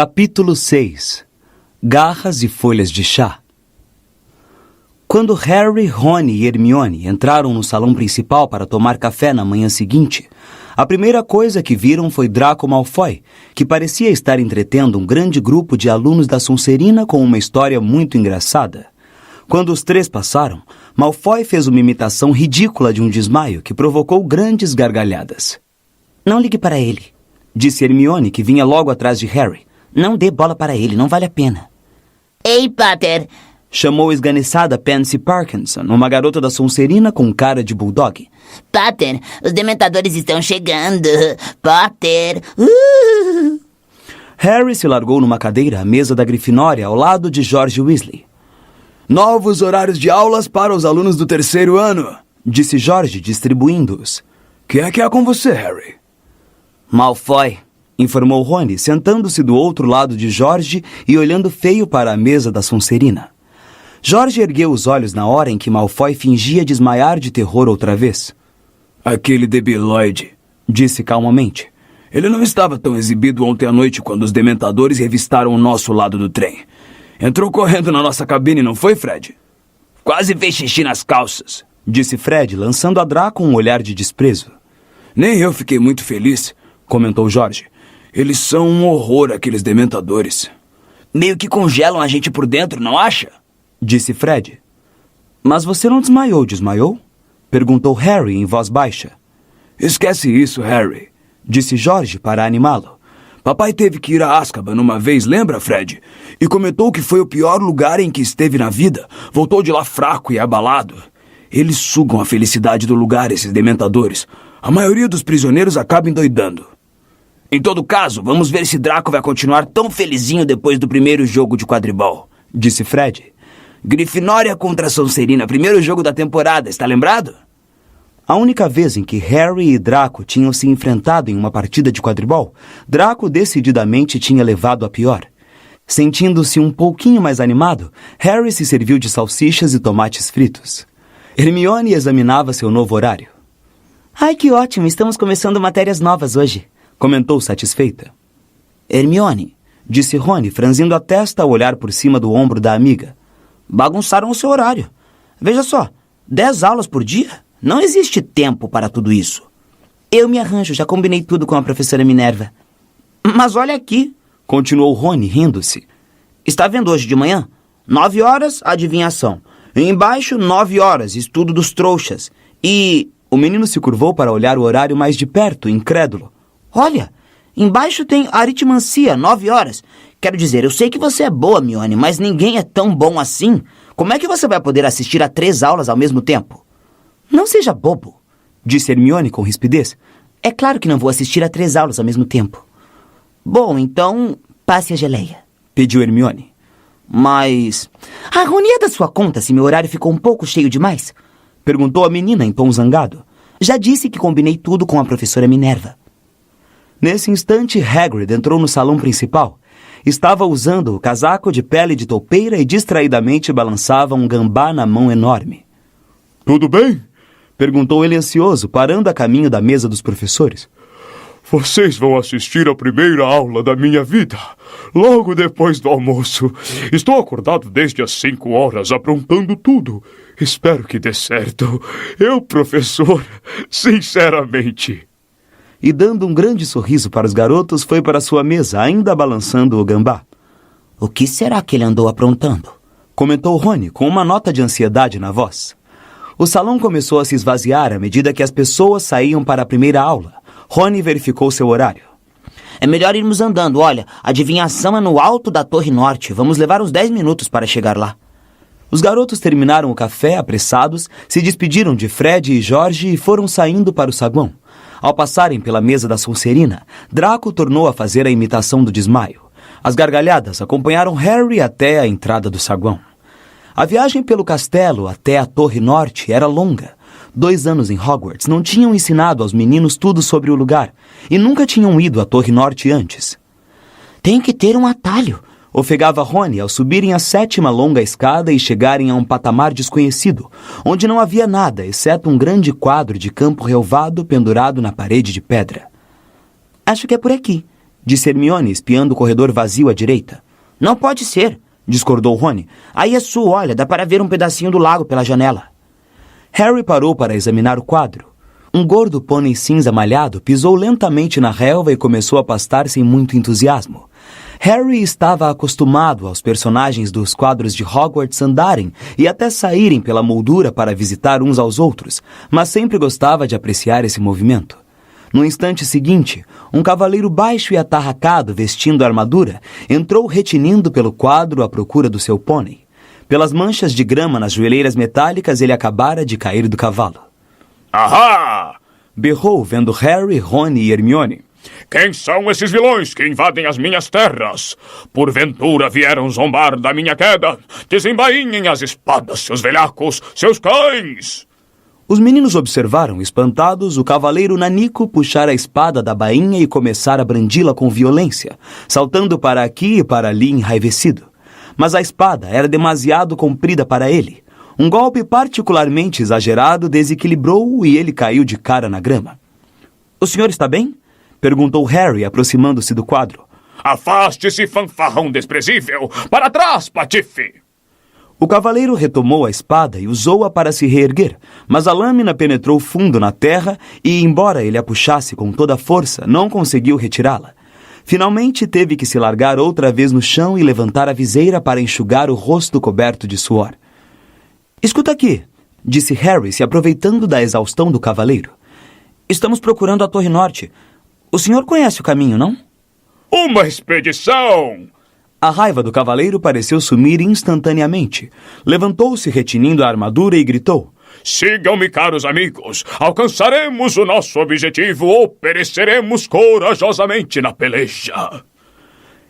Capítulo 6. Garras e folhas de chá. Quando Harry, Rony e Hermione entraram no salão principal para tomar café na manhã seguinte, a primeira coisa que viram foi Draco Malfoy, que parecia estar entretendo um grande grupo de alunos da Sonserina com uma história muito engraçada. Quando os três passaram, Malfoy fez uma imitação ridícula de um desmaio que provocou grandes gargalhadas. Não ligue para ele, disse Hermione, que vinha logo atrás de Harry. Não dê bola para ele, não vale a pena. Ei, Potter! Chamou a esganiçada Pansy Parkinson, uma garota da Sonserina com cara de bulldog. Potter, os dementadores estão chegando. Potter! Harry se largou numa cadeira à mesa da Grifinória ao lado de George Weasley. Novos horários de aulas para os alunos do terceiro ano, disse George, distribuindo-os. Quem é que é com você, Harry? Malfoy, informou Rony, sentando-se do outro lado de George e olhando feio para a mesa da Sonserina. George ergueu os olhos na hora em que Malfoy fingia desmaiar de terror outra vez. Aquele debilóide, disse calmamente. Ele não estava tão exibido ontem à noite quando os dementadores revistaram o nosso lado do trem. Entrou correndo na nossa cabine, não foi, Fred? Quase fez xixi nas calças, disse Fred, lançando a Draco um olhar de desprezo. Nem eu fiquei muito feliz, comentou George. Eles são um horror, aqueles dementadores. Meio que congelam a gente por dentro, não acha? Disse Fred. Mas você não desmaiou? Perguntou Harry em voz baixa. Esquece isso, Harry, disse George para animá-lo. Papai teve que ir a Azkaban uma vez, lembra, Fred? E comentou que foi o pior lugar em que esteve na vida. Voltou de lá fraco e abalado. Eles sugam a felicidade do lugar, esses dementadores. A maioria dos prisioneiros acaba endoidando. Em todo caso, vamos ver se Draco vai continuar tão felizinho depois do primeiro jogo de quadribol, disse Fred. Grifinória contra Sonserina, primeiro jogo da temporada, está lembrado? A única vez em que Harry e Draco tinham se enfrentado em uma partida de quadribol, Draco decididamente tinha levado a pior. Sentindo-se um pouquinho mais animado, Harry se serviu de salsichas e tomates fritos. Hermione examinava seu novo horário. Ai, que ótimo, estamos começando matérias novas hoje, comentou satisfeita. Hermione, disse Rony, franzindo a testa ao olhar por cima do ombro da amiga. Bagunçaram o seu horário. Veja só, 10 aulas por dia? Não existe tempo para tudo isso. Eu me arranjo, já combinei tudo com a professora Minerva. Mas olha aqui, continuou Rony, rindo-se. Está vendo hoje de manhã? 9 horas, adivinhação. E embaixo, 9 horas, estudo dos trouxas. E... O menino se curvou para olhar o horário mais de perto, incrédulo. Olha, embaixo tem aritmancia, 9 horas. Quero dizer, eu sei que você é boa, Hermione, mas ninguém é tão bom assim. Como é que você vai poder assistir a 3 aulas ao mesmo tempo? Não seja bobo, disse Hermione com rispidez. É claro que não vou assistir a 3 aulas ao mesmo tempo. Bom, então, passe a geleia, pediu Hermione. Mas... A Rony é da sua conta se meu horário ficou um pouco cheio demais? Perguntou a menina em tom zangado. Já disse que combinei tudo com a professora Minerva. Nesse instante, Hagrid entrou no salão principal. Estava usando o casaco de pele de toupeira e distraidamente balançava um gambá na mão enorme. Tudo bem? Perguntou ele ansioso, parando a caminho da mesa dos professores. Vocês vão assistir a primeira aula da minha vida, logo depois do almoço. Estou acordado desde as 5 horas, aprontando tudo. Espero que dê certo. Eu, professor, sinceramente. E dando um grande sorriso para os garotos, foi para sua mesa, ainda balançando o gambá. O que será que ele andou aprontando? Comentou Rony, com uma nota de ansiedade na voz. O salão começou a se esvaziar à medida que as pessoas saíam para a primeira aula. Rony verificou seu horário. É melhor irmos andando, olha, a adivinhação é no alto da Torre Norte. Vamos levar uns 10 minutos para chegar lá. Os garotos terminaram o café apressados, se despediram de Fred e George e foram saindo para o saguão. Ao passarem pela mesa da Sonserina, Draco tornou a fazer a imitação do desmaio. As gargalhadas acompanharam Harry até a entrada do saguão. A viagem pelo castelo até a Torre Norte era longa. 2 anos em Hogwarts não tinham ensinado aos meninos tudo sobre o lugar e nunca tinham ido à Torre Norte antes. Tem que ter um atalho, ofegava Rony ao subirem a 7ª longa escada e chegarem a um patamar desconhecido, onde não havia nada exceto um grande quadro de campo relvado pendurado na parede de pedra. Acho que é por aqui, disse Hermione, espiando o corredor vazio à direita. Não pode ser, discordou Rony. Aí é Sue, olha, dá para ver um pedacinho do lago pela janela. Harry parou para examinar o quadro. Um gordo pônei cinza malhado pisou lentamente na relva e começou a pastar sem muito entusiasmo. Harry estava acostumado aos personagens dos quadros de Hogwarts andarem e até saírem pela moldura para visitar uns aos outros, mas sempre gostava de apreciar esse movimento. No instante seguinte, um cavaleiro baixo e atarracado, vestindo a armadura, entrou retinindo pelo quadro à procura do seu pônei. Pelas manchas de grama nas joelheiras metálicas, ele acabara de cair do cavalo. Ahá! Berrou, vendo Harry, Rony e Hermione. Quem são esses vilões que invadem as minhas terras? Porventura vieram zombar da minha queda? Desembainhem as espadas, seus velhacos, seus cães! Os meninos observaram, espantados, o cavaleiro nanico puxar a espada da bainha e começar a brandi-la com violência, saltando para aqui e para ali enraivecido. Mas a espada era demasiado comprida para ele. Um golpe particularmente exagerado desequilibrou-o e ele caiu de cara na grama. O senhor está bem? Perguntou Harry, aproximando-se do quadro. Afaste-se, fanfarrão desprezível! Para trás, patife! O cavaleiro retomou a espada e usou-a para se reerguer, mas a lâmina penetrou fundo na terra e, embora ele a puxasse com toda a força, não conseguiu retirá-la. Finalmente teve que se largar outra vez no chão e levantar a viseira para enxugar o rosto coberto de suor. Escuta aqui, disse Harry, se aproveitando da exaustão do cavaleiro. Estamos procurando a Torre Norte. O senhor conhece o caminho, não? Uma expedição! A raiva do cavaleiro pareceu sumir instantaneamente. Levantou-se retinindo a armadura e gritou. Sigam-me, caros amigos. Alcançaremos o nosso objetivo ou pereceremos corajosamente na peleja.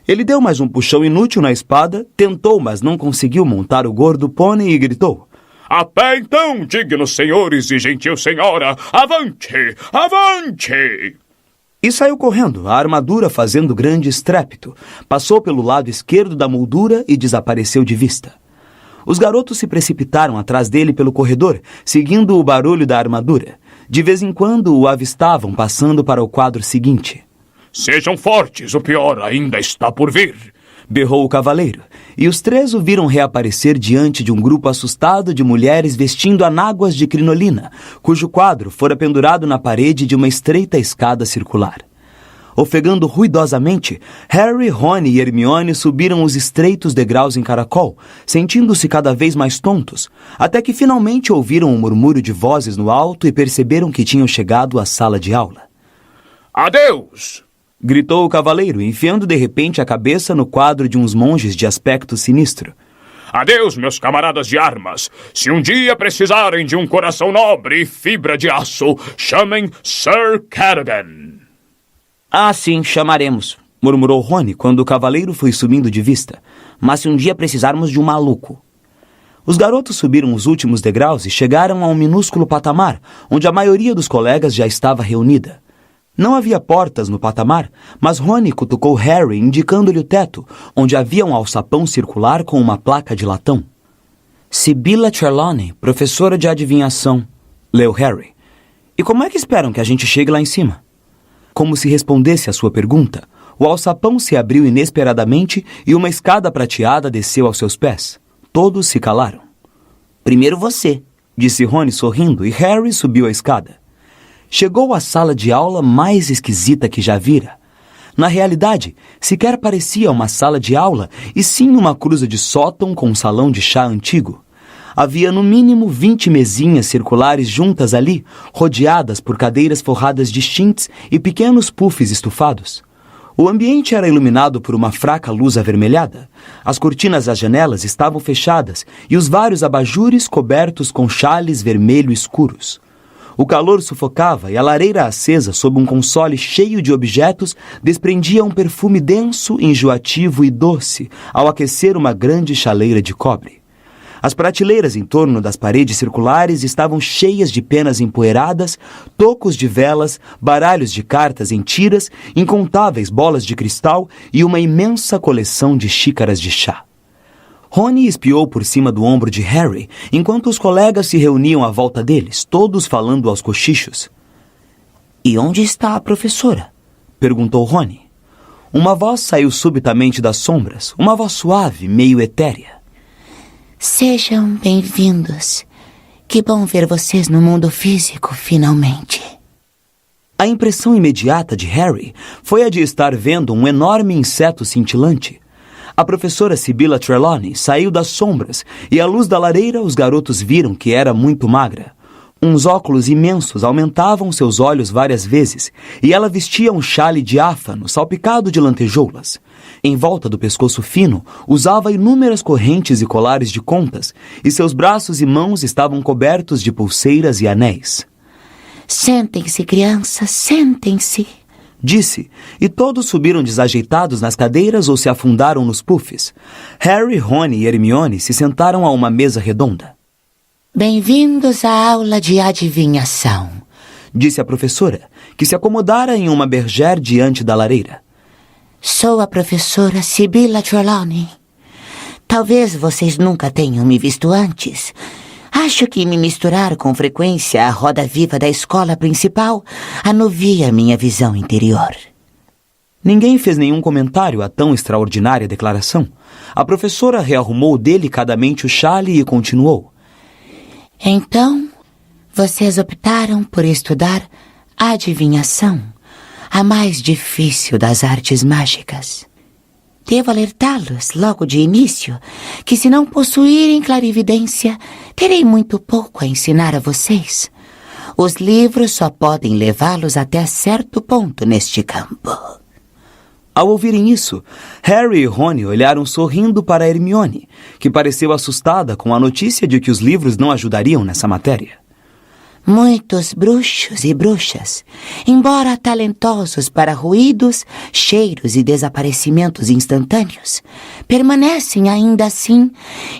Ele deu mais um puxão inútil na espada, tentou, mas não conseguiu montar o gordo pônei e gritou. A pé então, dignos senhores e gentil senhora, avante, avante! E saiu correndo, a armadura fazendo grande estrépito. Passou pelo lado esquerdo da moldura e desapareceu de vista. Os garotos se precipitaram atrás dele pelo corredor, seguindo o barulho da armadura. De vez em quando o avistavam passando para o quadro seguinte. Sejam fortes, o pior ainda está por vir. Berrou o cavaleiro, e os três o viram reaparecer diante de um grupo assustado de mulheres vestindo anáguas de crinolina, cujo quadro fora pendurado na parede de uma estreita escada circular. Ofegando ruidosamente, Harry, Rony e Hermione subiram os estreitos degraus em caracol, sentindo-se cada vez mais tontos, até que finalmente ouviram um murmúrio de vozes no alto e perceberam que tinham chegado à sala de aula. Adeus! Gritou o cavaleiro, enfiando de repente a cabeça no quadro de uns monges de aspecto sinistro. Adeus, meus camaradas de armas. Se um dia precisarem de um coração nobre e fibra de aço, chamem Sir Cadogan. Ah, sim, chamaremos, murmurou Rony quando o cavaleiro foi subindo de vista. Mas se um dia precisarmos de um maluco. Os garotos subiram os últimos degraus e chegaram a um minúsculo patamar, onde a maioria dos colegas já estava reunida. Não havia portas no patamar, mas Rony cutucou Harry, indicando-lhe o teto, onde havia um alçapão circular com uma placa de latão. Sibylla Trelawney, professora de adivinhação, leu Harry. E como é que esperam que a gente chegue lá em cima? Como se respondesse à sua pergunta, o alçapão se abriu inesperadamente e uma escada prateada desceu aos seus pés. Todos se calaram. Primeiro você, disse Rony sorrindo, e Harry subiu a escada. Chegou à sala de aula mais esquisita que já vira. Na realidade, sequer parecia uma sala de aula, e sim uma cruza de sótão com um salão de chá antigo. Havia no mínimo 20 mesinhas circulares juntas ali, rodeadas por cadeiras forradas de chintz e pequenos puffs estufados. O ambiente era iluminado por uma fraca luz avermelhada. As cortinas das janelas estavam fechadas e os vários abajures cobertos com chales vermelho escuros. O calor sufocava e a lareira acesa sob um console cheio de objetos desprendia um perfume denso, enjoativo e doce ao aquecer uma grande chaleira de cobre. As prateleiras em torno das paredes circulares estavam cheias de penas empoeiradas, tocos de velas, baralhos de cartas em tiras, incontáveis bolas de cristal e uma imensa coleção de xícaras de chá. Rony espiou por cima do ombro de Harry, enquanto os colegas se reuniam à volta deles, todos falando aos cochichos. — E onde está a professora? — perguntou Rony. Uma voz saiu subitamente das sombras, uma voz suave, meio etérea. Sejam bem-vindos. Que bom ver vocês no mundo físico, finalmente. A impressão imediata de Harry foi a de estar vendo um enorme inseto cintilante. A professora Sibylla Trelawney saiu das sombras e, à luz da lareira, os garotos viram que era muito magra. Uns óculos imensos aumentavam seus olhos várias vezes e ela vestia um chale diáfano salpicado de lantejoulas. Em volta do pescoço fino, usava inúmeras correntes e colares de contas e seus braços e mãos estavam cobertos de pulseiras e anéis. Sentem-se, crianças, sentem-se. Disse, e todos subiram desajeitados nas cadeiras ou se afundaram nos puffs. Harry, Rony e Hermione se sentaram a uma mesa redonda. Bem-vindos à aula de adivinhação, disse a professora, que se acomodara em uma bergère diante da lareira. Sou a professora Sibylla Trelawney. Talvez vocês nunca tenham me visto antes. Acho que me misturar com frequência à roda viva da escola principal anuvia minha visão interior. Ninguém fez nenhum comentário a tão extraordinária declaração. A professora rearrumou delicadamente o chale e continuou. Então, vocês optaram por estudar adivinhação, a mais difícil das artes mágicas. Devo alertá-los logo de início que, se não possuírem clarividência, terei muito pouco a ensinar a vocês. Os livros só podem levá-los até certo ponto neste campo. Ao ouvirem isso, Harry e Rony olharam sorrindo para Hermione, que pareceu assustada com a notícia de que os livros não ajudariam nessa matéria. Muitos bruxos e bruxas, embora talentosos para ruídos, cheiros e desaparecimentos instantâneos, permanecem ainda assim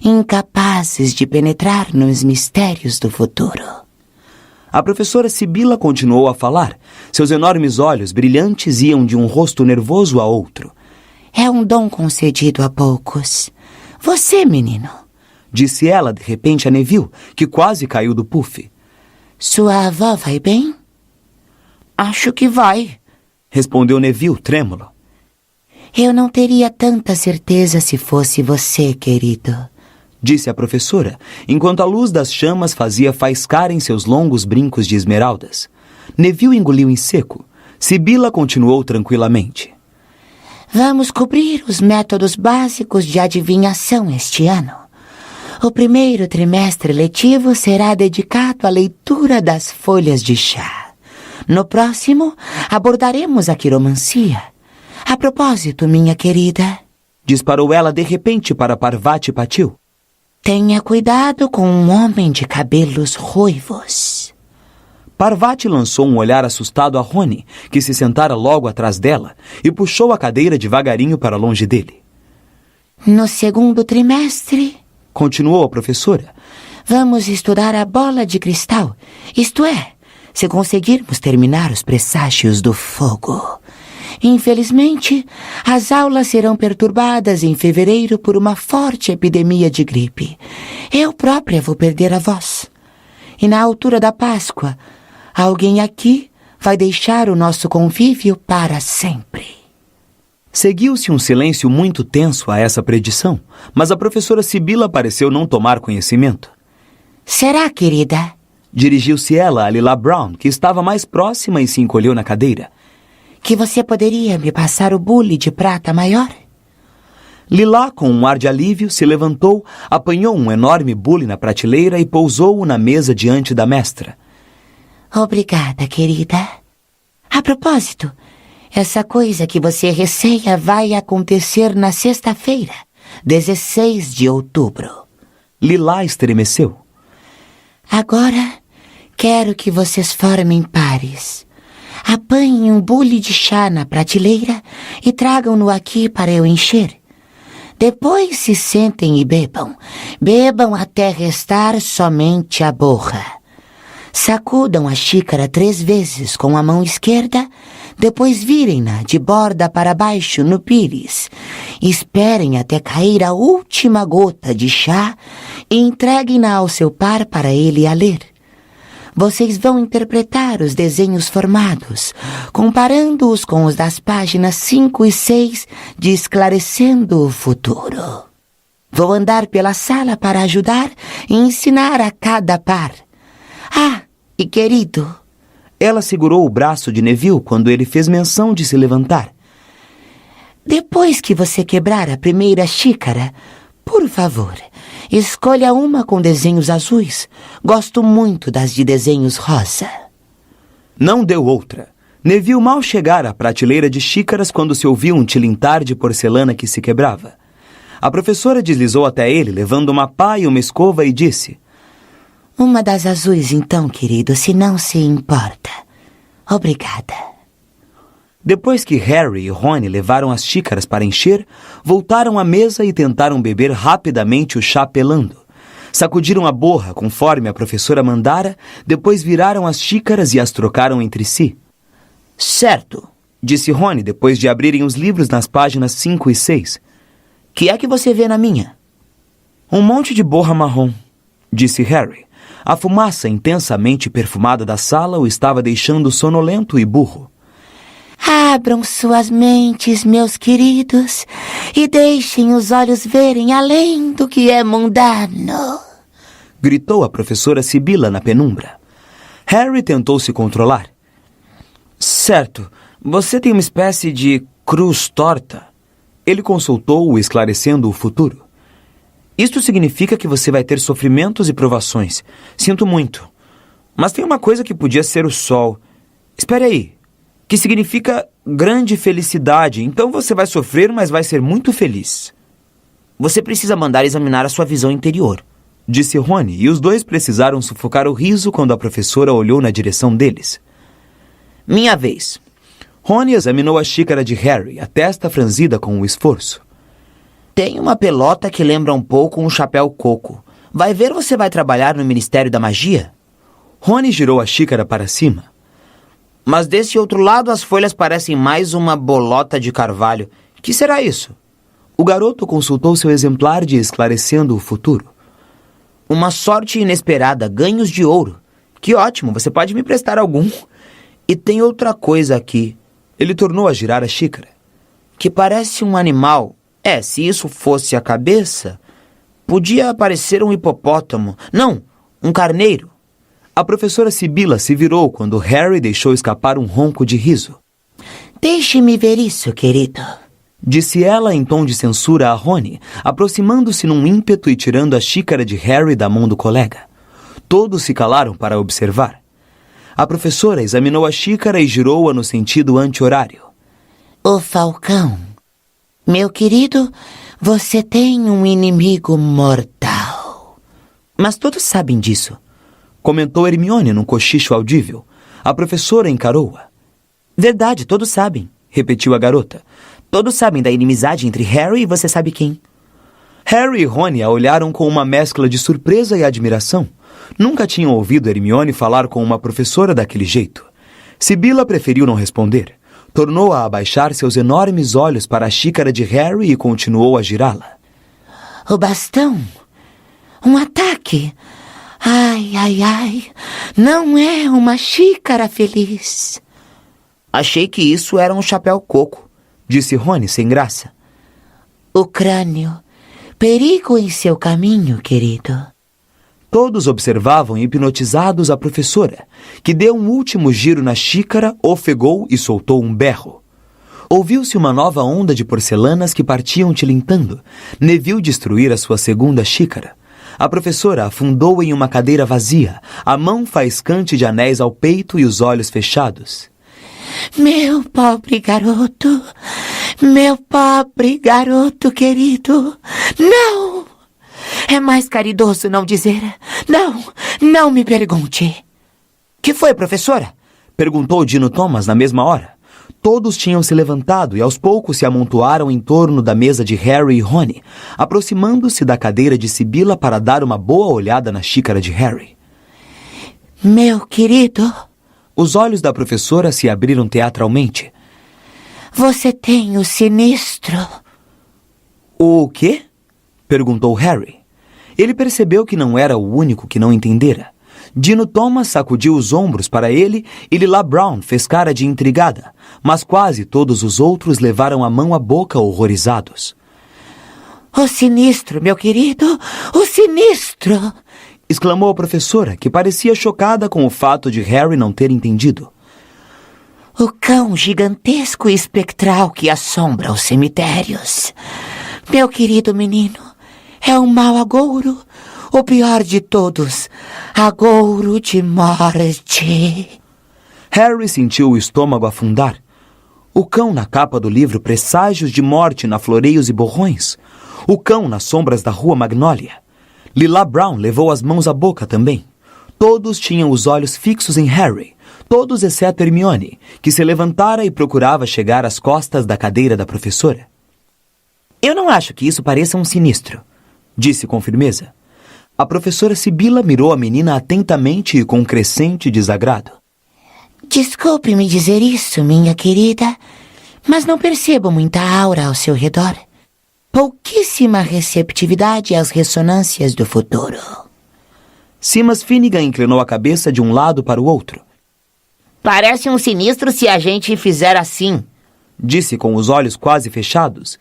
incapazes de penetrar nos mistérios do futuro. A professora Sibylla continuou a falar. Seus enormes olhos brilhantes iam de um rosto nervoso a outro. É um dom concedido a poucos. Você, menino, disse ela de repente a Neville, que quase caiu do puff. Sua avó vai bem? Acho que vai, respondeu Neville, trêmulo. Eu não teria tanta certeza se fosse você, querido, disse a professora, enquanto a luz das chamas fazia faiscar em seus longos brincos de esmeraldas. Neville engoliu em seco. Sibylla continuou tranquilamente. Vamos cobrir os métodos básicos de adivinhação este ano. O primeiro trimestre letivo será dedicado à leitura das folhas de chá. No próximo, abordaremos a quiromancia. A propósito, minha querida, disparou ela de repente para Parvati Patil. Tenha cuidado com um homem de cabelos ruivos. Parvati lançou um olhar assustado a Rony, que se sentara logo atrás dela, e puxou a cadeira devagarinho para longe dele. No segundo trimestre, continuou a professora, vamos estudar a bola de cristal, isto é, se conseguirmos terminar os presságios do fogo. Infelizmente, as aulas serão perturbadas em fevereiro por uma forte epidemia de gripe. Eu própria vou perder a voz. E na altura da Páscoa, alguém aqui vai deixar o nosso convívio para sempre. Seguiu-se um silêncio muito tenso a essa predição, mas a professora Sibylla pareceu não tomar conhecimento. Será, querida? Dirigiu-se ela a Lila Brown, que estava mais próxima e se encolheu na cadeira. Que você poderia me passar o bule de prata maior? Lila, com um ar de alívio, se levantou, apanhou um enorme bule na prateleira e pousou-o na mesa diante da mestra. Obrigada, querida. A propósito, essa coisa que você receia vai acontecer na sexta-feira, 16 de outubro. Lila estremeceu. Agora, quero que vocês formem pares. Apanhem um bule de chá na prateleira e tragam-no aqui para eu encher. Depois se sentem e bebam. Bebam até restar somente a borra. Sacudam a xícara 3 vezes com a mão esquerda, depois virem-na de borda para baixo no pires. Esperem até cair a última gota de chá e entreguem-na ao seu par para ele a ler. vocês vão interpretar os desenhos formados, comparando-os com os das páginas 5 e 6 de Esclarecendo o Futuro. Vou andar pela sala para ajudar e ensinar a cada par. Ah, e querido... Ela segurou o braço de Neville quando ele fez menção de se levantar. Depois que você quebrar a primeira xícara, por favor, escolha uma com desenhos azuis. Gosto muito das de desenhos rosa. Não deu outra. Neville mal chegara à prateleira de xícaras quando se ouviu um tilintar de porcelana que se quebrava. A professora deslizou até ele, levando uma pá e uma escova, e disse: Uma das azuis, então, querido, se não se importa. Obrigada. Depois que Harry e Rony levaram as xícaras para encher, voltaram à mesa e tentaram beber rapidamente o chá pelando. Sacudiram a borra conforme a professora mandara, depois viraram as xícaras e as trocaram entre si. Certo, disse Rony depois de abrirem os livros nas páginas 5 e 6. Que é que você vê na minha? Um monte de borra marrom, disse Harry. A fumaça intensamente perfumada da sala o estava deixando sonolento e burro. Abram suas mentes, meus queridos, e deixem os olhos verem além do que é mundano, gritou a professora Sibila na penumbra. Harry tentou se controlar. Certo, você tem uma espécie de cruz torta. Ele consultou-o, esclarecendo o futuro. Isto significa que você vai ter sofrimentos e provações. Sinto muito. Mas tem uma coisa que podia ser o sol. Espere aí. Que significa grande felicidade. Então você vai sofrer, mas vai ser muito feliz. Você precisa mandar examinar a sua visão interior, disse Rony, e os dois precisaram sufocar o riso quando a professora olhou na direção deles. Minha vez. Rony examinou a xícara de Harry, a testa franzida com o esforço. Tem uma pelota que lembra um pouco um chapéu coco. Vai ver, você vai trabalhar no Ministério da Magia? Rony girou a xícara para cima. Mas desse outro lado as folhas parecem mais uma bolota de carvalho. Que será isso? O garoto consultou seu exemplar de Esclarecendo o Futuro. Uma sorte inesperada, ganhos de ouro. Que ótimo, você pode me prestar algum. E tem outra coisa aqui. Ele tornou a girar a xícara. Que parece um animal. Se isso fosse a cabeça, podia parecer um hipopótamo. Não, um carneiro. A professora Sibila se virou quando Harry deixou escapar um ronco de riso. Deixe-me ver isso, querido, disse ela em tom de censura a Rony, aproximando-se num ímpeto e tirando a xícara de Harry da mão do colega. Todos se calaram para observar. A professora examinou a xícara e girou-a no sentido anti-horário. O falcão. Meu querido, você tem um inimigo mortal. Mas todos sabem disso, comentou Hermione num cochicho audível. A professora encarou-a. Verdade, todos sabem, repetiu a garota. Todos sabem da inimizade entre Harry e você sabe quem. Harry e Rony a olharam com uma mescla de surpresa e admiração. Nunca tinham ouvido Hermione falar com uma professora daquele jeito. Sibila preferiu não responder. Tornou a abaixar seus enormes olhos para a xícara de Harry e continuou a girá-la. O bastão? Um ataque? Ai, ai, ai. Não é uma xícara feliz. Achei que isso era um chapéu coco, disse Rony sem graça. O crânio. Perigo em seu caminho, querido. Todos observavam hipnotizados a professora, que deu um último giro na xícara, ofegou e soltou um berro. Ouviu-se uma nova onda de porcelanas que partiam tilintando. Neville destruir a sua segunda xícara. A professora afundou em uma cadeira vazia, a mão faiscante de anéis ao peito e os olhos fechados. Meu pobre garoto querido, não! É mais caridoso não dizer. Não me pergunte. Que foi, professora? Perguntou Dino Thomas na mesma hora. Todos tinham se levantado e aos poucos se amontoaram em torno da mesa de Harry e Rony, aproximando-se da cadeira de Sibila para dar uma boa olhada na xícara de Harry. Meu querido... Os olhos da professora se abriram teatralmente. Você tem o sinistro. O quê? Perguntou Harry. Ele percebeu que não era o único que não entendera. Dino Thomas sacudiu os ombros para ele e Lila Brown fez cara de intrigada, mas quase todos os outros levaram a mão à boca horrorizados. O sinistro, meu querido, o sinistro! Exclamou a professora, que parecia chocada com o fato de Harry não ter entendido. O cão gigantesco e espectral que assombra os cemitérios. Meu querido menino, é o mau agouro, o pior de todos, agouro de morte. Harry sentiu o estômago afundar. O cão na capa do livro Presságios de Morte na Floreios e Borrões. O cão nas sombras da Rua Magnólia. Lila Brown levou as mãos à boca também. Todos tinham os olhos fixos em Harry, todos exceto Hermione, que se levantara e procurava chegar às costas da cadeira da professora. Eu não acho que isso pareça um sinistro, disse com firmeza. A professora Sibila mirou a menina atentamente e com crescente desagrado. Desculpe-me dizer isso, minha querida, mas não percebo muita aura ao seu redor. Pouquíssima receptividade às ressonâncias do futuro. Simas Finnegan inclinou a cabeça de um lado para o outro. Parece um sinistro se a gente fizer assim, disse com os olhos quase fechados.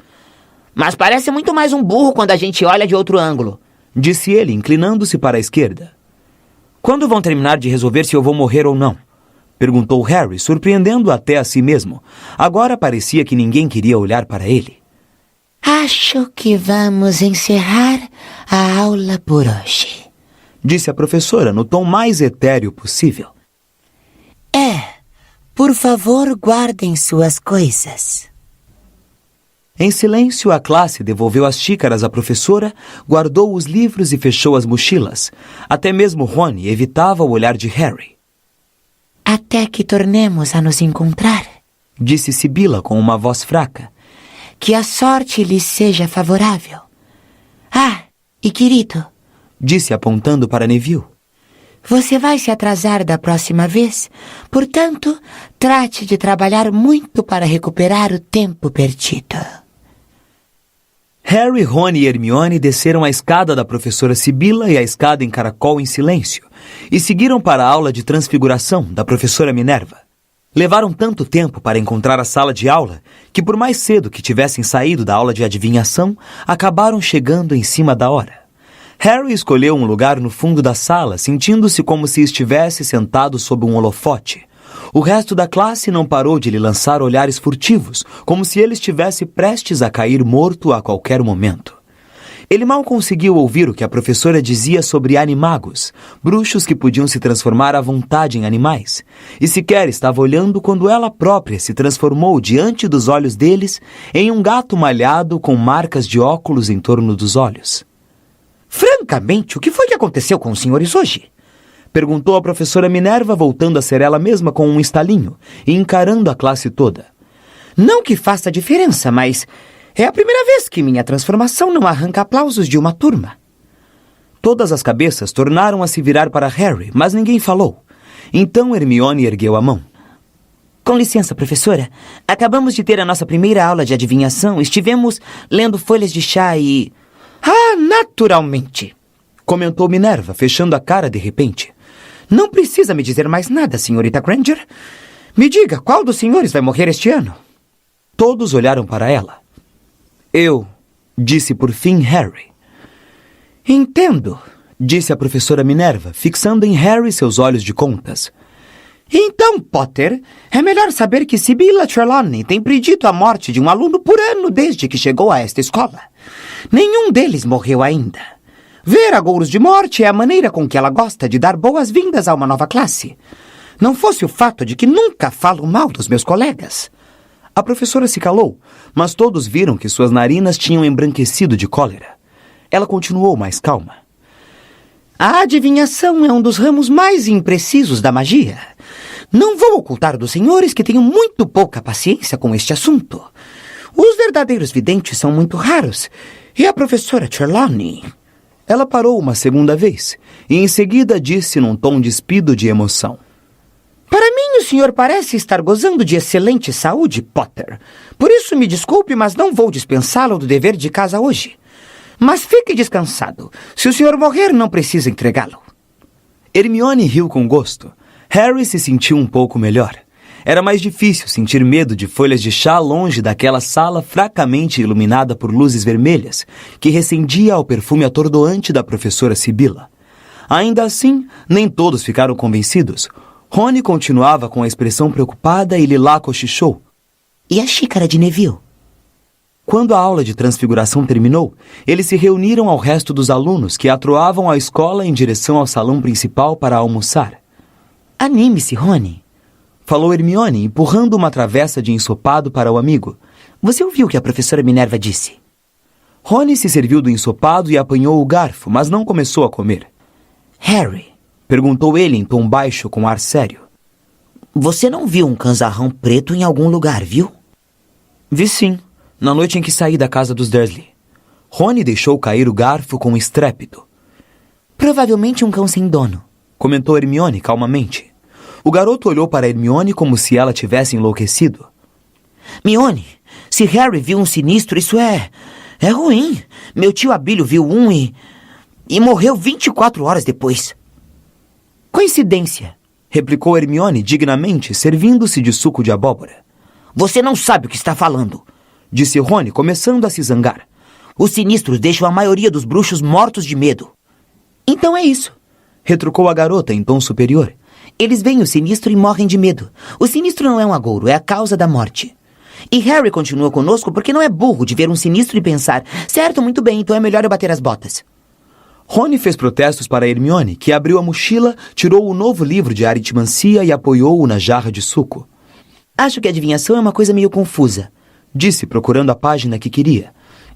Mas parece muito mais um burro quando a gente olha de outro ângulo, disse ele, inclinando-se para a esquerda. Quando vão terminar de resolver se eu vou morrer ou não? Perguntou Harry, surpreendendo até a si mesmo. Agora parecia que ninguém queria olhar para ele. Acho que vamos encerrar a aula por hoje, disse a professora no tom mais etéreo possível. Por favor, guardem suas coisas. Em silêncio, a classe devolveu as xícaras à professora, guardou os livros e fechou as mochilas. Até mesmo Rony evitava o olhar de Harry. Até que tornemos a nos encontrar, disse Sibila com uma voz fraca. Que a sorte lhe seja favorável. E querido, disse apontando para Neville. Você vai se atrasar da próxima vez, portanto, trate de trabalhar muito para recuperar o tempo perdido. Harry, Rony e Hermione desceram a escada da professora Sibila e a escada em caracol em silêncio, e seguiram para a aula de transfiguração da professora Minerva. Levaram tanto tempo para encontrar a sala de aula que, por mais cedo que tivessem saído da aula de adivinhação, acabaram chegando em cima da hora. Harry escolheu um lugar no fundo da sala, sentindo-se como se estivesse sentado sob um holofote. O resto da classe não parou de lhe lançar olhares furtivos, como se ele estivesse prestes a cair morto a qualquer momento. Ele mal conseguiu ouvir o que a professora dizia sobre animagos, bruxos que podiam se transformar à vontade em animais, e sequer estava olhando quando ela própria se transformou diante dos olhos deles em um gato malhado com marcas de óculos em torno dos olhos. Francamente, o que foi que aconteceu com os senhores hoje? Perguntou a professora Minerva, voltando a ser ela mesma com um estalinho e encarando a classe toda. Não que faça diferença, mas é a primeira vez que minha transformação não arranca aplausos de uma turma. Todas as cabeças tornaram a se virar para Harry, mas ninguém falou. Então Hermione ergueu a mão. Com licença, professora. Acabamos de ter a nossa primeira aula de adivinhação. Estivemos lendo folhas de chá e... naturalmente, comentou Minerva, fechando a cara de repente. Não precisa me dizer mais nada, senhorita Granger. Me diga, qual dos senhores vai morrer este ano? Todos olharam para ela. Eu, disse por fim Harry. Entendo, disse a professora Minerva, fixando em Harry seus olhos de contas. Então, Potter, é melhor saber que Sibila Trelawney tem predito a morte de um aluno por ano desde que chegou a esta escola. Nenhum deles morreu ainda. Ver agouros de morte é a maneira com que ela gosta de dar boas-vindas a uma nova classe. Não fosse o fato de que nunca falo mal dos meus colegas. A professora se calou, mas todos viram que suas narinas tinham embranquecido de cólera. Ela continuou mais calma. A adivinhação é um dos ramos mais imprecisos da magia. Não vou ocultar dos senhores que tenho muito pouca paciência com este assunto. Os verdadeiros videntes são muito raros. E a professora Trelawney... Ela parou uma segunda vez e em seguida disse num tom despido de emoção. Para mim, o senhor parece estar gozando de excelente saúde, Potter. Por isso, me desculpe, mas não vou dispensá-lo do dever de casa hoje. Mas fique descansado. Se o senhor morrer, não precisa entregá-lo. Hermione riu com gosto. Harry se sentiu um pouco melhor. Era mais difícil sentir medo de folhas de chá longe daquela sala fracamente iluminada por luzes vermelhas, que recendia ao perfume atordoante da professora Sibila. Ainda assim, nem todos ficaram convencidos. Rony continuava com a expressão preocupada e Lilá cochichou. E a xícara de Neville? Quando a aula de transfiguração terminou, eles se reuniram ao resto dos alunos que atroavam a escola em direção ao salão principal para almoçar. Anime-se, Rony, falou Hermione, empurrando uma travessa de ensopado para o amigo. Você ouviu o que a professora Minerva disse? Rony se serviu do ensopado e apanhou o garfo, mas não começou a comer. Harry, perguntou ele em tom baixo com ar sério. Você não viu um canzarrão preto em algum lugar, viu? Vi sim, na noite em que saí da casa dos Dursley. Rony deixou cair o garfo com estrépito. Provavelmente um cão sem dono, comentou Hermione calmamente. O garoto olhou para Hermione como se ela tivesse enlouquecido. Mione, se Harry viu um sinistro, isso é ruim. Meu tio Abílio viu um e morreu 24 horas depois. Coincidência, replicou Hermione dignamente, servindo-se de suco de abóbora. Você não sabe o que está falando, disse Rony, começando a se zangar. Os sinistros deixam a maioria dos bruxos mortos de medo. Então é isso, retrucou a garota em tom superior. Eles veem o sinistro e morrem de medo. O sinistro não é um agouro, é a causa da morte. E Harry continua conosco porque não é burro de ver um sinistro e pensar, certo, muito bem, então é melhor eu bater as botas. Rony fez protestos para Hermione, que abriu a mochila, tirou o novo livro de aritmancia e apoiou-o na jarra de suco. Acho que a adivinhação é uma coisa meio confusa, disse, procurando a página que queria.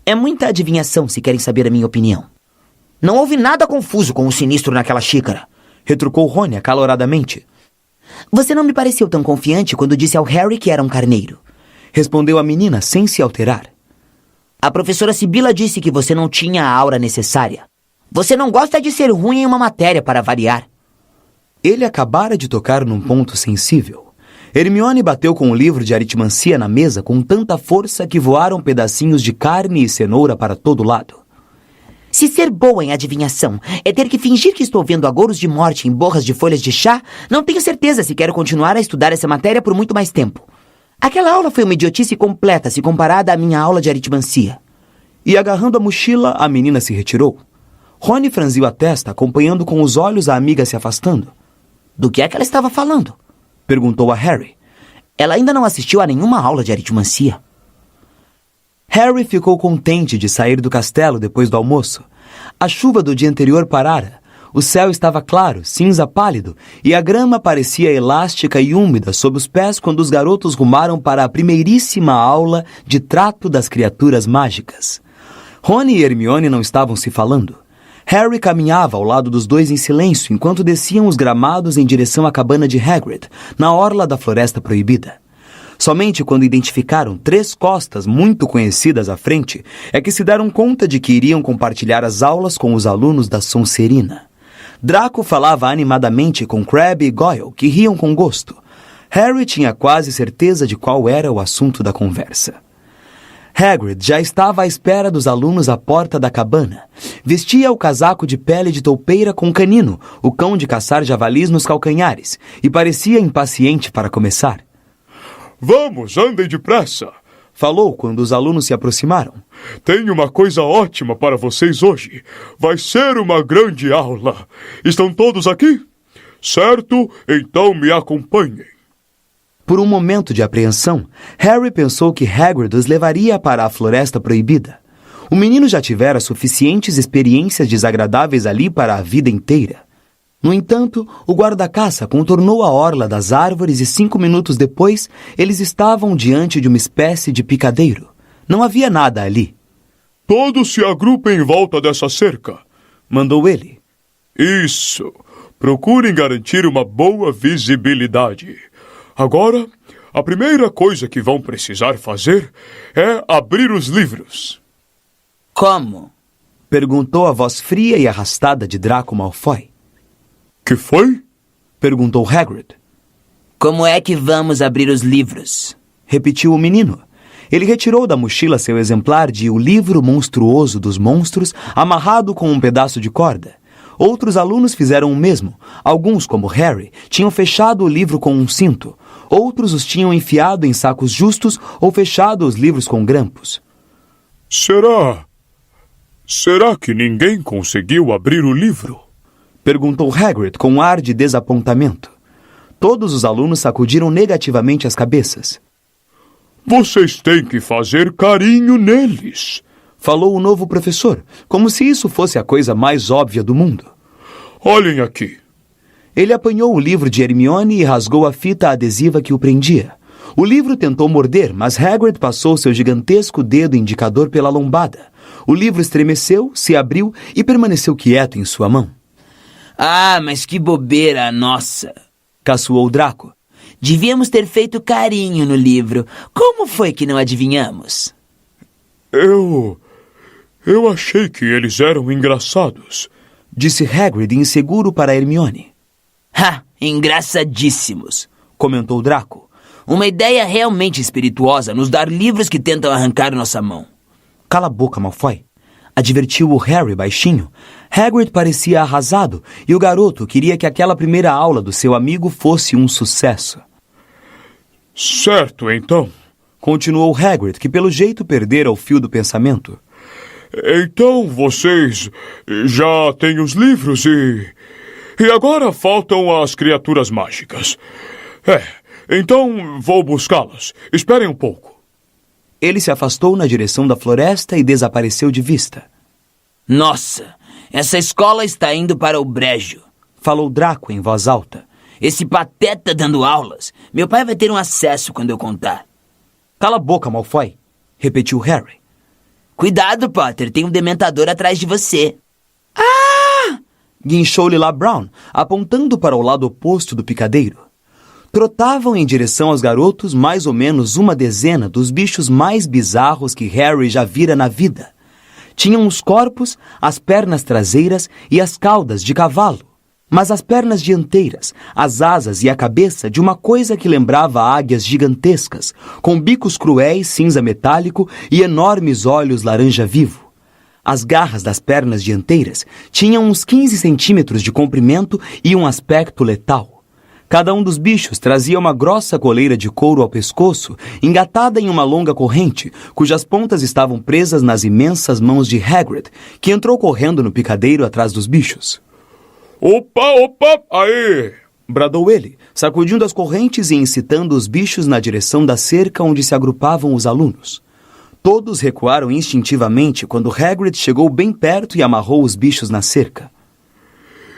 É muita adivinhação, se querem saber a minha opinião. Não houve nada confuso com o sinistro naquela xícara, retrucou Rony acaloradamente. Você não me pareceu tão confiante quando disse ao Harry que era um carneiro, respondeu a menina sem se alterar. A professora Sibila disse que você não tinha a aura necessária. Você não gosta de ser ruim em uma matéria, para variar. Ele acabara de tocar num ponto sensível. Hermione bateu com o livro de aritmancia na mesa com tanta força que voaram pedacinhos de carne e cenoura para todo lado. Se ser boa em adivinhação é ter que fingir que estou vendo agouros de morte em borras de folhas de chá, não tenho certeza se quero continuar a estudar essa matéria por muito mais tempo. Aquela aula foi uma idiotice completa se comparada à minha aula de aritmancia. E agarrando a mochila, a menina se retirou. Rony franziu a testa, acompanhando com os olhos a amiga se afastando. Do que é que ela estava falando? Perguntou a Harry. Ela ainda não assistiu a nenhuma aula de aritmancia. Harry ficou contente de sair do castelo depois do almoço. A chuva do dia anterior parara. O céu estava claro, cinza pálido, e a grama parecia elástica e úmida sob os pés quando os garotos rumaram para a primeiríssima aula de trato das criaturas mágicas. Rony e Hermione não estavam se falando. Harry caminhava ao lado dos dois em silêncio enquanto desciam os gramados em direção à cabana de Hagrid, na orla da Floresta Proibida. Somente quando identificaram 3 costas muito conhecidas à frente é que se deram conta de que iriam compartilhar as aulas com os alunos da Sonserina. Draco falava animadamente com Crabbe e Goyle, que riam com gosto. Harry tinha quase certeza de qual era o assunto da conversa. Hagrid já estava à espera dos alunos à porta da cabana. Vestia o casaco de pele de toupeira com canino, o cão de caçar javalis nos calcanhares, e parecia impaciente para começar. Vamos, andem depressa, falou quando os alunos se aproximaram. Tenho uma coisa ótima para vocês hoje. Vai ser uma grande aula. Estão todos aqui? Certo? Então me acompanhem. Por um momento de apreensão, Harry pensou que Hagrid os levaria para a Floresta Proibida. O menino já tivera suficientes experiências desagradáveis ali para a vida inteira. No entanto, o guarda-caça contornou a orla das árvores e 5 minutos depois, eles estavam diante de uma espécie de picadeiro. Não havia nada ali. Todos se agrupem em volta dessa cerca, mandou ele. Isso. Procurem garantir uma boa visibilidade. Agora, a primeira coisa que vão precisar fazer é abrir os livros. Como? Perguntou a voz fria e arrastada de Draco Malfoy. Que foi? Perguntou Hagrid. Como é que vamos abrir os livros? Repetiu o menino. Ele retirou da mochila seu exemplar de O Livro Monstruoso dos Monstros, amarrado com um pedaço de corda. Outros alunos fizeram o mesmo. Alguns, como Harry, tinham fechado o livro com um cinto. Outros os tinham enfiado em sacos justos ou fechado os livros com grampos. Será que ninguém conseguiu abrir o livro? Perguntou Hagrid com um ar de desapontamento. Todos os alunos sacudiram negativamente as cabeças. Vocês têm que fazer carinho neles, falou o novo professor, como se isso fosse a coisa mais óbvia do mundo. Olhem aqui. Ele apanhou o livro de Hermione e rasgou a fita adesiva que o prendia. O livro tentou morder, mas Hagrid passou seu gigantesco dedo indicador pela lombada. O livro estremeceu, se abriu e permaneceu quieto em sua mão. Ah, mas que bobeira nossa! Caçoou Draco. Devíamos ter feito carinho no livro. Como foi que não adivinhamos? Eu achei que eles eram engraçados, disse Hagrid inseguro para Hermione. Ha! Engraçadíssimos, comentou Draco. Uma ideia realmente espirituosa nos dar livros que tentam arrancar nossa mão. Cala a boca, Malfoy. Advertiu o Harry baixinho. Hagrid parecia arrasado e o garoto queria que aquela primeira aula do seu amigo fosse um sucesso. Certo, então. Continuou Hagrid, que pelo jeito perdera o fio do pensamento. Então vocês já têm os livros e agora faltam as criaturas mágicas. Então vou buscá-las. Esperem um pouco. Ele se afastou na direção da floresta e desapareceu de vista. Nossa, essa escola está indo para o brejo, falou Draco em voz alta. Esse pateta dando aulas. Meu pai vai ter um acesso quando eu contar. Cala a boca, Malfoy, repetiu Harry. Cuidado, Potter, tem um dementador atrás de você. Ah! Guinchou-lhe lá Brown, apontando para o lado oposto do picadeiro. Trotavam em direção aos garotos mais ou menos uma dezena dos bichos mais bizarros que Harry já vira na vida. Tinham os corpos, as pernas traseiras e as caudas de cavalo, mas as pernas dianteiras, as asas e a cabeça de uma coisa que lembrava águias gigantescas, com bicos cruéis cinza metálico e enormes olhos laranja vivo. As garras das pernas dianteiras tinham uns 15 centímetros de comprimento e um aspecto letal. Cada um dos bichos trazia uma grossa coleira de couro ao pescoço, engatada em uma longa corrente, cujas pontas estavam presas nas imensas mãos de Hagrid, que entrou correndo no picadeiro atrás dos bichos. Opa, aí! Bradou ele, sacudindo as correntes e incitando os bichos na direção da cerca onde se agrupavam os alunos. Todos recuaram instintivamente quando Hagrid chegou bem perto e amarrou os bichos na cerca.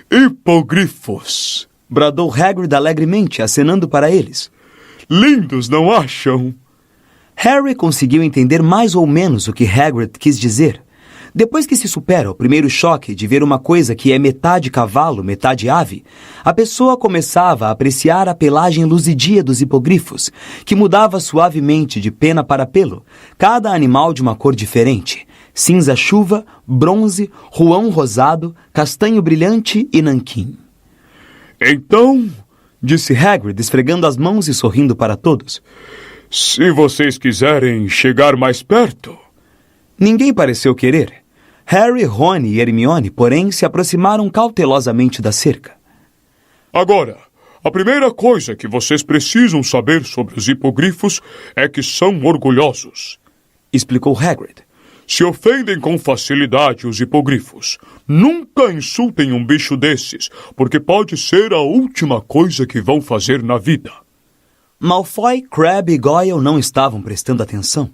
Hipogrifos! Bradou Hagrid alegremente, acenando para eles. Lindos, não acham? Harry conseguiu entender mais ou menos o que Hagrid quis dizer. Depois que se supera o primeiro choque de ver uma coisa que é metade cavalo, metade ave, a pessoa começava a apreciar a pelagem luzidia dos hipogrifos, que mudava suavemente de pena para pelo, cada animal de uma cor diferente: cinza-chuva, bronze, ruão rosado, castanho brilhante e nanquim. Então, disse Hagrid, esfregando as mãos e sorrindo para todos, se vocês quiserem chegar mais perto... Ninguém pareceu querer. Harry, Ron e Hermione, porém, se aproximaram cautelosamente da cerca. Agora, a primeira coisa que vocês precisam saber sobre os hipogrifos é que são orgulhosos, explicou Hagrid. Se ofendem com facilidade os hipogrifos. Nunca insultem um bicho desses, porque pode ser a última coisa que vão fazer na vida. Malfoy, Crabbe e Goyle não estavam prestando atenção.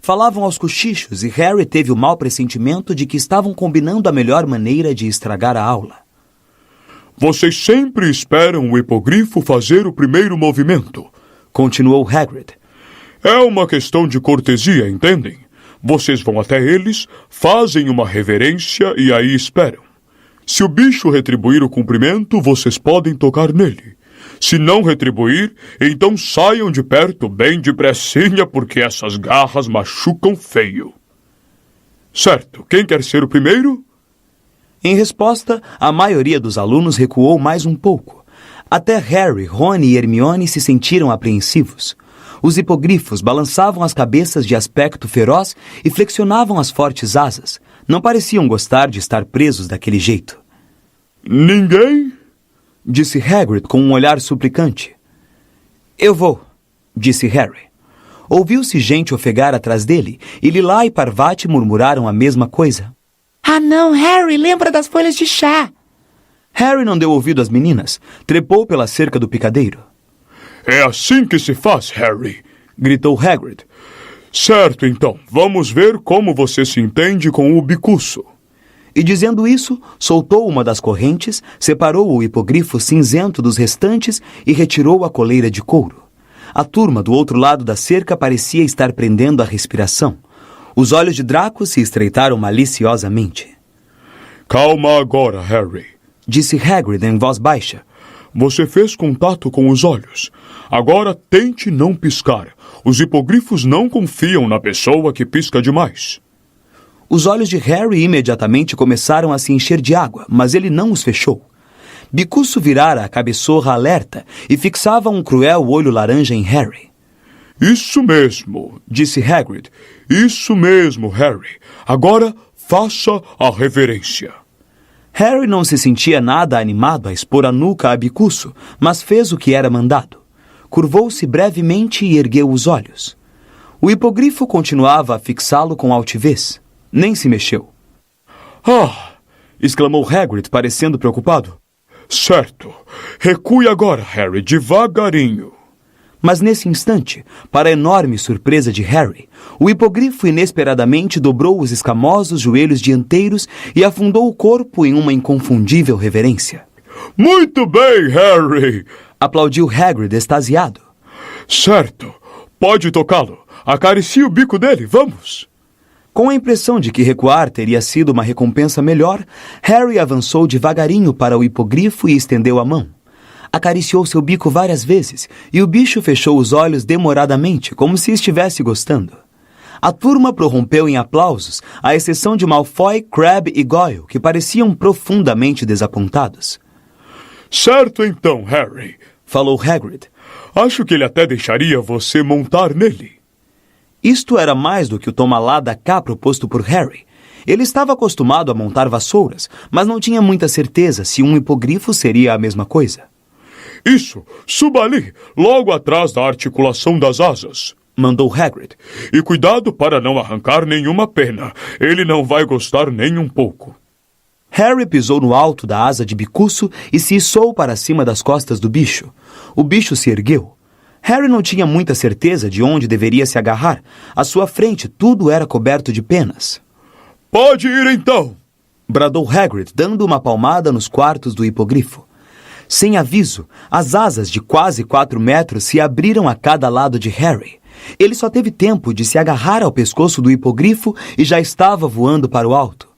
Falavam aos cochichos e Harry teve o mau pressentimento de que estavam combinando a melhor maneira de estragar a aula. Vocês sempre esperam o hipogrifo fazer o primeiro movimento, continuou Hagrid. É uma questão de cortesia, entendem? Vocês vão até eles, fazem uma reverência e aí esperam. Se o bicho retribuir o cumprimento, vocês podem tocar nele. Se não retribuir, então saiam de perto bem depressinha, porque essas garras machucam feio. Certo, quem quer ser o primeiro? Em resposta, a maioria dos alunos recuou mais um pouco. Até Harry, Ron e Hermione se sentiram apreensivos. Os hipogrifos balançavam as cabeças de aspecto feroz e flexionavam as fortes asas. Não pareciam gostar de estar presos daquele jeito. Ninguém? Disse Hagrid com um olhar suplicante. Eu vou, disse Harry. Ouviu-se gente ofegar atrás dele, e Lilá e Parvati murmuraram a mesma coisa. Ah não, Harry, lembra das folhas de chá. Harry não deu ouvido às meninas, trepou pela cerca do picadeiro. É assim que se faz, Harry, Gritou Hagrid. Certo, então, vamos ver como você se entende com o bicuço. E dizendo isso, soltou uma das correntes, separou o hipogrifo cinzento dos restantes e retirou a coleira de couro. A turma do outro lado da cerca parecia estar prendendo a respiração. Os olhos de Draco se estreitaram maliciosamente. Calma agora, Harry, Disse Hagrid em voz baixa. Você fez contato com os olhos. Agora tente não piscar. Os hipogrifos não confiam na pessoa que pisca demais. Os olhos de Harry imediatamente começaram a se encher de água, mas ele não os fechou. Bicuço virara a cabeçorra alerta e fixava um cruel olho laranja em Harry. Isso mesmo, Disse Hagrid. isso mesmo, Harry. Agora faça a reverência. Harry não se sentia nada animado a expor a nuca a Bicuço, mas fez o que era mandado. Curvou-se brevemente e ergueu os olhos. O hipogrifo continuava a fixá-lo com altivez. Nem se mexeu. Ah, Exclamou Hagrid, parecendo preocupado. certo. Recue agora, Harry, devagarinho. Mas nesse instante, para a enorme surpresa de Harry, o hipogrifo inesperadamente dobrou os escamosos joelhos dianteiros e afundou o corpo em uma inconfundível reverência. Muito bem, Harry. Aplaudiu Hagrid extasiado. Certo. Pode tocá-lo. Acaricie o bico dele, vamos. Com a impressão de que recuar teria sido uma recompensa melhor, Harry avançou devagarinho para o hipogrifo e estendeu a mão. Acariciou seu bico várias vezes e o bicho fechou os olhos demoradamente, como se estivesse gostando. A turma prorrompeu em aplausos, à exceção de Malfoy, Crabbe e Goyle, que pareciam profundamente desapontados. Certo então, Harry, Falou Hagrid. Acho que ele até deixaria você montar nele. Isto era mais do que o toma lá da cá proposto por Harry. Ele estava acostumado a montar vassouras, mas não tinha muita certeza se um hipogrifo seria a mesma coisa. Isso, suba ali, logo atrás da articulação das asas. Mandou Hagrid. E cuidado para não arrancar nenhuma pena. Ele não vai gostar nem um pouco. Harry pisou no alto da asa de Bicuço e se içou para cima das costas do bicho. O bicho se ergueu. Harry não tinha muita certeza de onde deveria se agarrar. À sua frente, tudo era coberto de penas. Pode ir então! Bradou Hagrid, dando uma palmada nos quartos do hipogrifo. Sem aviso, as asas de quase 4 metros se abriram a cada lado de Harry. Ele só teve tempo de se agarrar ao pescoço do hipogrifo e já estava voando para o alto.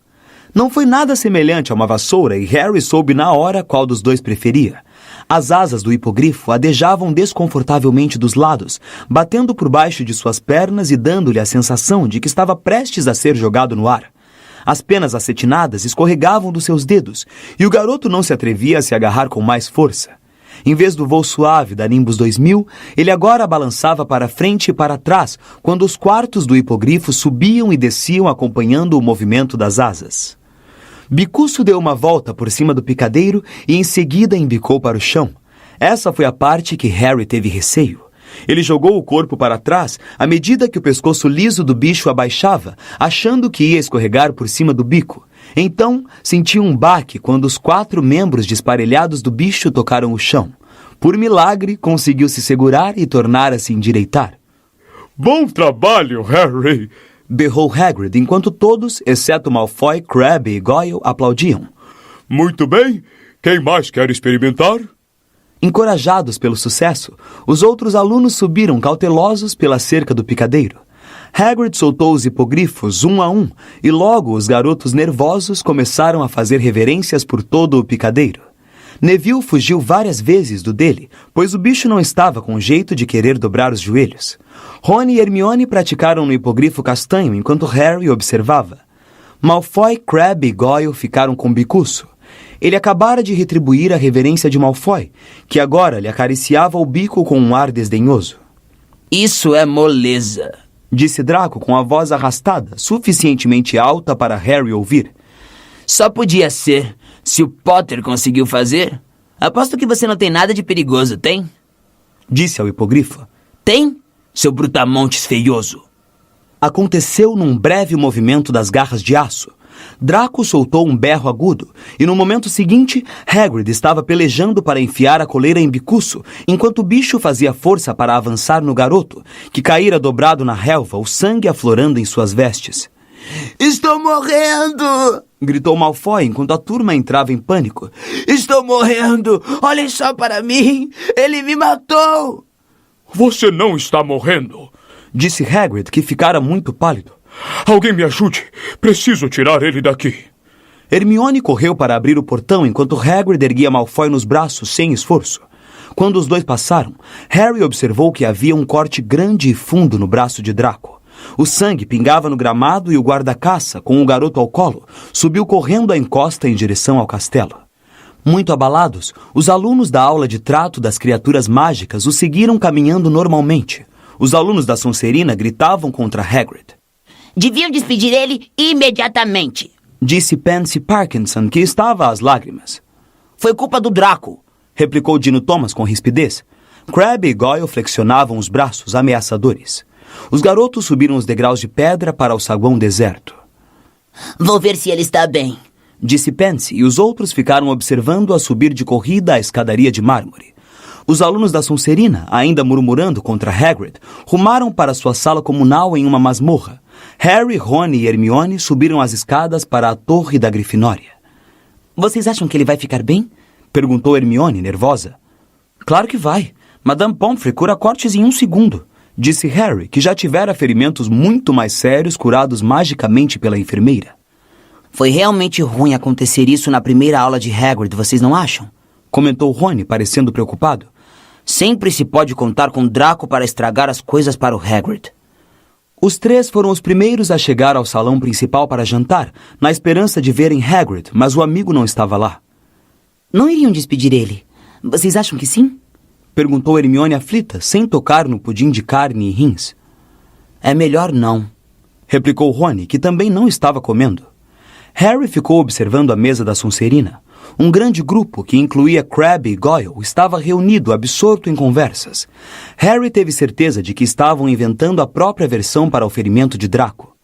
Não foi nada semelhante a uma vassoura e Harry soube na hora qual dos dois preferia. As asas do hipogrifo adejavam desconfortavelmente dos lados, batendo por baixo de suas pernas e dando-lhe a sensação de que estava prestes a ser jogado no ar. As penas acetinadas escorregavam dos seus dedos, e o garoto não se atrevia a se agarrar com mais força. Em vez do voo suave da Nimbus 2000, ele agora balançava para frente e para trás, quando os quartos do hipogrifo subiam e desciam acompanhando o movimento das asas. Bicuço deu uma volta por cima do picadeiro e em seguida embicou para o chão. Essa foi a parte que Harry teve receio. Ele jogou o corpo para trás à medida que o pescoço liso do bicho abaixava, achando que ia escorregar por cima do bico. Então, sentiu um baque quando os 4 membros desparelhados do bicho tocaram o chão. Por milagre, conseguiu se segurar e tornar a se endireitar. Bom trabalho, Harry! Berrou Hagrid, enquanto todos, exceto Malfoy, Crabbe e Goyle, aplaudiam. Muito bem. Quem mais quer experimentar? Encorajados pelo sucesso, os outros alunos subiram cautelosos pela cerca do picadeiro. Hagrid soltou os hipogrifos um a um, e logo os garotos nervosos começaram a fazer reverências por todo o picadeiro. Neville fugiu várias vezes do dele, pois o bicho não estava com jeito de querer dobrar os joelhos. Rony e Hermione praticaram no hipogrifo castanho enquanto Harry observava. Malfoy, Crabbe e Goyle ficaram com Bicuço. Ele acabara de retribuir a reverência de Malfoy, que agora lhe acariciava o bico com um ar desdenhoso. Isso é moleza, Disse Draco com a voz arrastada, suficientemente alta para Harry ouvir. Só podia ser. Se o Potter conseguiu fazer, aposto que você não tem nada de perigoso, tem? Disse ao hipogrifo. Tem, seu brutamontes feioso. Aconteceu num breve movimento das garras de aço. Draco soltou um berro agudo, e no momento seguinte, Hagrid estava pelejando para enfiar a coleira em bicuço, enquanto o bicho fazia força para avançar no garoto, que caíra dobrado na relva, o sangue aflorando em suas vestes. Estou morrendo! Gritou Malfoy enquanto a turma entrava em pânico. Estou morrendo! Olhem só para mim! Ele me matou! Você não está morrendo, disse Hagrid, que ficara muito pálido. Alguém me ajude! Preciso tirar ele daqui! Hermione correu para abrir o portão enquanto Hagrid erguia Malfoy nos braços sem esforço. Quando os dois passaram, Harry observou que havia um corte grande e fundo no braço de Draco. O sangue pingava no gramado e o guarda-caça, com o garoto ao colo, subiu correndo a encosta em direção ao castelo. Muito abalados, os alunos da aula de trato das criaturas mágicas o seguiram caminhando normalmente. Os alunos da Sonserina gritavam contra Hagrid. Deviam despedir ele imediatamente, disse Pansy Parkinson, que estava às lágrimas. Foi culpa do Draco, replicou Dino Thomas com rispidez. Crabbe e Goyle flexionavam os braços ameaçadores. Os garotos subiram os degraus de pedra para o saguão deserto. Vou ver se ele está bem, disse Pansy, e os outros ficaram observando a subir de corrida a escadaria de mármore. Os alunos da Sonserina, ainda murmurando contra Hagrid, rumaram para sua sala comunal em uma masmorra. Harry, Rony e Hermione subiram as escadas para a torre da Grifinória. Vocês acham que ele vai ficar bem? Perguntou Hermione, nervosa. Claro que vai. Madame Pomfrey cura cortes em 1 segundo, disse Harry, que já tivera ferimentos muito mais sérios curados magicamente pela enfermeira. Foi realmente ruim acontecer isso na primeira aula de Hagrid, vocês não acham? Comentou Rony, parecendo preocupado. Sempre se pode contar com Draco para estragar as coisas para o Hagrid. Os 3 foram os primeiros a chegar ao salão principal para jantar, na esperança de verem Hagrid, mas o amigo não estava lá. Não iriam despedir ele? Vocês acham que sim? Perguntou Hermione aflita, sem tocar no pudim de carne e rins. É melhor não, replicou Rony, que também não estava comendo. Harry ficou observando a mesa da Sonserina. Um grande grupo, que incluía Crabbe e Goyle, estava reunido, absorto em conversas. Harry teve certeza de que estavam inventando a própria versão para o ferimento de Draco.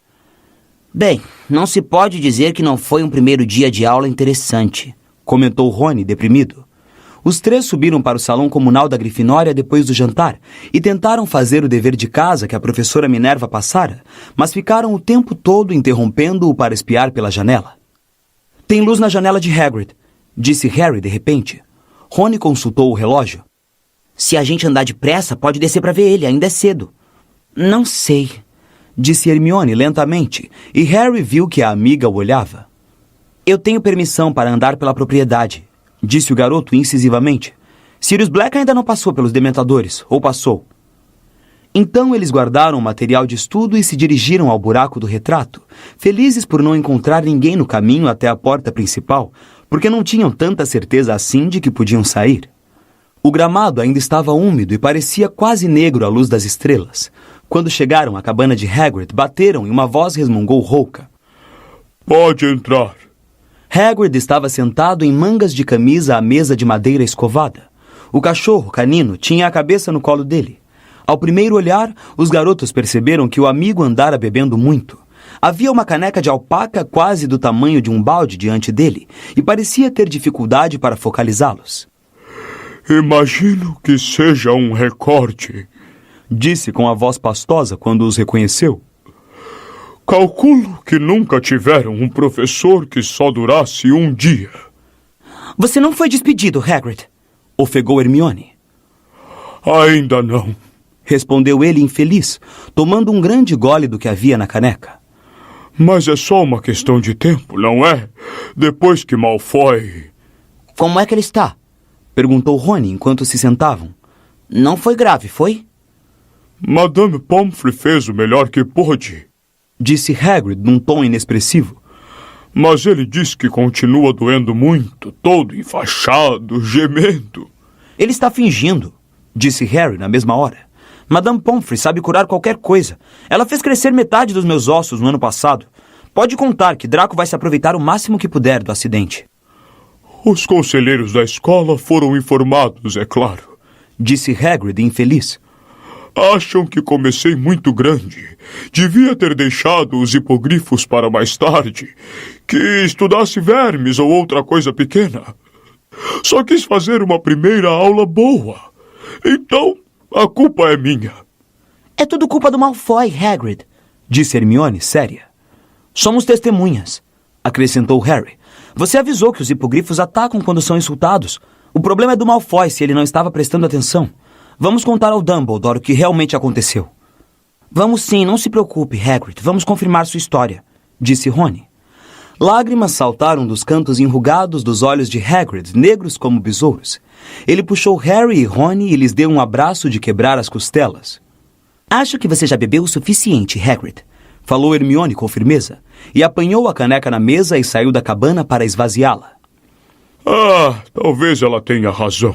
Bem, não se pode dizer que não foi um primeiro dia de aula interessante, comentou Rony, deprimido. Os 3 subiram para o salão comunal da Grifinória depois do jantar e tentaram fazer o dever de casa que a professora Minerva passara, mas ficaram o tempo todo interrompendo-o para espiar pela janela. Tem luz na janela de Hagrid, disse Harry de repente. Rony consultou o relógio. Se a gente andar depressa, pode descer para ver ele, ainda é cedo. Não sei, disse Hermione lentamente, e Harry viu que a amiga o olhava. Eu tenho permissão para andar pela propriedade, disse o garoto incisivamente. Sirius Black ainda não passou pelos Dementadores, ou passou? Então eles guardaram o material de estudo e se dirigiram ao buraco do retrato, felizes por não encontrar ninguém no caminho até a porta principal, porque não tinham tanta certeza assim de que podiam sair. O gramado ainda estava úmido e parecia quase negro à luz das estrelas. Quando chegaram à cabana de Hagrid, bateram e uma voz resmungou rouca. Pode entrar. Hagrid estava sentado em mangas de camisa à mesa de madeira escovada. O cachorro, Canino, tinha a cabeça no colo dele. Ao primeiro olhar, os garotos perceberam que o amigo andara bebendo muito. Havia uma caneca de alpaca quase do tamanho de um balde diante dele e parecia ter dificuldade para focalizá-los. Imagino que seja um recorte, disse com a voz pastosa quando os reconheceu. Calculo que nunca tiveram um professor que só durasse um dia. Você não foi despedido, Hagrid, ofegou Hermione. Ainda não, respondeu ele infeliz, tomando um grande gole do que havia na caneca. Mas é só uma questão de tempo, não é? Depois que Malfoy... Como é que ele está? Perguntou Rony enquanto se sentavam. Não foi grave, foi? Madame Pomfrey fez o melhor que pôde, disse Hagrid num tom inexpressivo. Mas ele diz que continua doendo muito, todo enfaixado, gemendo. Ele está fingindo, disse Harry na mesma hora. Madame Pomfrey sabe curar qualquer coisa. Ela fez crescer metade dos meus ossos no ano passado. Pode contar que Draco vai se aproveitar o máximo que puder do acidente. Os conselheiros da escola foram informados, é claro. Disse Hagrid infeliz. Acham que comecei muito grande. Devia ter deixado os hipogrifos para mais tarde. Que estudasse vermes ou outra coisa pequena. Só quis fazer uma primeira aula boa. Então, a culpa é minha. É tudo culpa do Malfoy, Hagrid. Disse Hermione séria. Somos testemunhas, acrescentou Harry. Você avisou que os hipogrifos atacam quando são insultados. O problema é do Malfoy se ele não estava prestando atenção. Vamos contar ao Dumbledore o que realmente aconteceu. Vamos sim, não se preocupe, Hagrid. Vamos confirmar sua história, disse Rony. Lágrimas saltaram dos cantos enrugados dos olhos de Hagrid, negros como besouros. Ele puxou Harry e Rony e lhes deu um abraço de quebrar as costelas. Acho que você já bebeu o suficiente, Hagrid, falou Hermione com firmeza, e apanhou a caneca na mesa e saiu da cabana para esvaziá-la. Talvez ela tenha razão,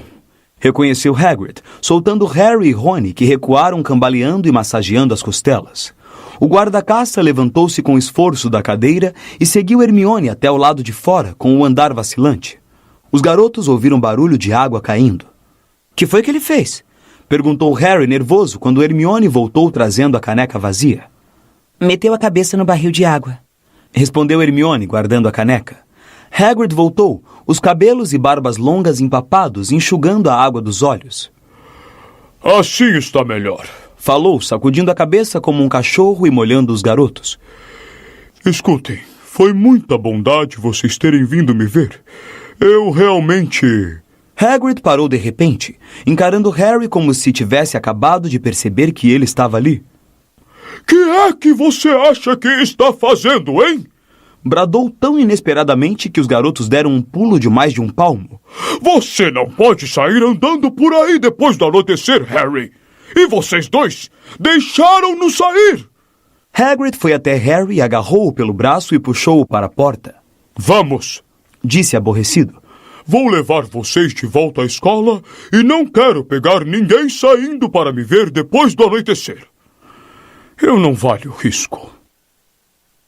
reconheceu Hagrid, soltando Harry e Rony, que recuaram cambaleando e massageando as costelas. O guarda-caça levantou-se com esforço da cadeira e seguiu Hermione até o lado de fora, com o andar vacilante. Os garotos ouviram barulho de água caindo. Que foi que ele fez? Perguntou Harry nervoso quando Hermione voltou trazendo a caneca vazia. Meteu a cabeça no barril de água, respondeu Hermione, guardando a caneca. Hagrid voltou, os cabelos e barbas longas empapados, enxugando a água dos olhos. Assim está melhor, falou, sacudindo a cabeça como um cachorro e molhando os garotos. Escutem, foi muita bondade vocês terem vindo me ver. Eu realmente... Hagrid parou de repente, encarando Harry como se tivesse acabado de perceber que ele estava ali. Que é que você acha que está fazendo, hein? Bradou tão inesperadamente que os garotos deram um pulo de mais de um palmo. Você não pode sair andando por aí depois do anoitecer, Harry. E vocês dois deixaram-nos sair. Hagrid foi até Harry, agarrou-o pelo braço e puxou-o para a porta. Vamos, disse aborrecido. Vou levar vocês de volta à escola e não quero pegar ninguém saindo para me ver depois do anoitecer. Eu não valho o risco.